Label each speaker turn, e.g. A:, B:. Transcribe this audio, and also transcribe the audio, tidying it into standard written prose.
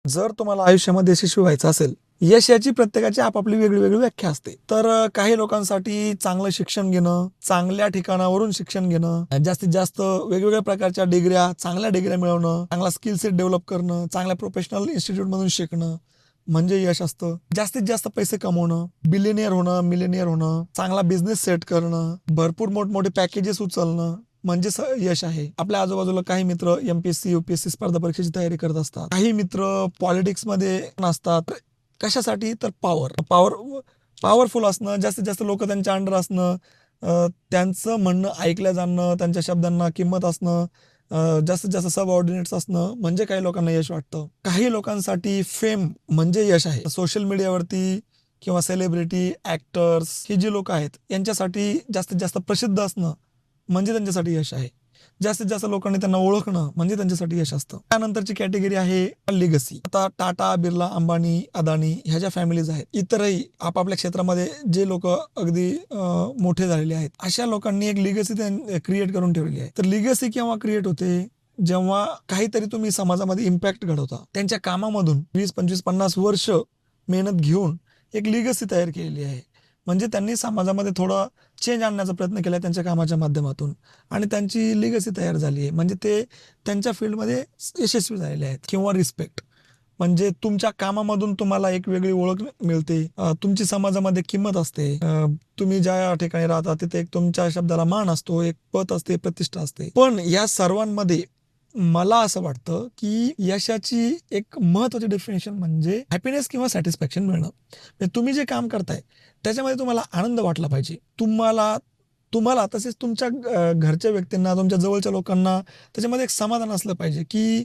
A: जर तुम्हाला आयुष्यामध्ये यशस्वी व्हायचं असेल, यश याची प्रत्येकाची आपापली वेगळी व्याख्या असते. तर काही लोकांसाठी चांगलं शिक्षण घेणं, चांगल्या ठिकाणावरून शिक्षण घेणं, जास्तीत जास्त वेगवेगळ्या प्रकारच्या डिग्र्या, चांगल्या डिग्र्या मिळवणं, चांगला स्किल सेट डेव्हलप करणं, चांगल्या प्रोफेशनल इन्स्टिट्यूटमधून शिकणं म्हणजे यश असतं. जास्तीत जास्त पैसे कमवणं, बिलियनियर होणं, मिलेनियर होणं, चांगला बिझनेस सेट करणं, भरपूर मोठमोठे पॅकेजेस उचलणं म्हणजे यश आहे. आपल्या आजूबाजूला काही मित्र एमपीएससी, यूपीएससी स्पर्धा परीक्षेची तयारी करत असतात. काही मित्र पॉलिटिक्समध्ये नसतात. कशासाठी? तर पॉवरफुल असणं, जास्तीत जास्त लोक त्यांच्या अंडर असणं, त्यांचं म्हणणं ऐकलं जाणं, त्यांच्या शब्दांना किंमत असणं, जास्तीत जास्त सबऑर्डिनेट्स असणं म्हणजे काही लोकांना यश वाटतं. काही लोकांसाठी फेम म्हणजे यश आहे. सोशल मीडियावरती किंवा सेलिब्रिटी, ऍक्टर्स ही जी लोक आहेत यांच्यासाठी जास्तीत जास्त प्रसिद्ध असणं म्हणजे त्यांच्यासाठी यश आहे. जास्तीत जास्त लोकांनी त्यांना ओळखणं म्हणजे त्यांच्यासाठी यश असतं. त्यानंतरची कॅटेगरी आहे लिगसी. आता टाटा, बिर्ला, अंबानी, अदानी ह्या ज्या फॅमिलीज आहेत, इतरही आपापल्या क्षेत्रामध्ये जे लोक अगदी मोठे झालेले आहेत, अशा लोकांनी एक लिगसी क्रिएट करून ठेवलेली आहे. तर लिगसी केव्हा क्रिएट होते? जेव्हा काहीतरी तुम्ही समाजामध्ये इम्पॅक्ट घडवता. त्यांच्या कामामधून 20, 25, 50 वर्ष मेहनत घेऊन एक लिगसी तयार केलेली आहे. म्हणजे त्यांनी समाजामध्ये थोडा चेंज आणण्याचा प्रयत्न केला त्यांच्या कामाच्या माध्यमातून आणि त्यांची लिगसी तयार झाली आहे. म्हणजे ते त्यांच्या फील्डमध्ये यशस्वी झालेले आहेत. किंवा रिस्पेक्ट म्हणजे तुमच्या कामामधून तुम्हाला एक वेगळी ओळख मिळते, तुमची समाजामध्ये किंमत असते, तुम्ही ज्या ठिकाणी राहता तिथे एक तुमच्या शब्दाला मान असतो, एक पद असते, प्रतिष्ठा असते. पण या सर्वांमध्ये मला असं वाटतं की यशाची एक महत्वाची डेफिनेशन म्हणजे हॅपीनेस किंवा सॅटिस्फॅक्शन मिळणं. म्हणजे तुम्ही जे काम करताय त्याच्यामध्ये तुम्हाला आनंद वाटला पाहिजे. तुम्हाला तुम्हाला तसेच तुमच्या घरच्या व्यक्तींना, तुमच्या जवळच्या लोकांना त्याच्यामध्ये एक समाधान असलं पाहिजे की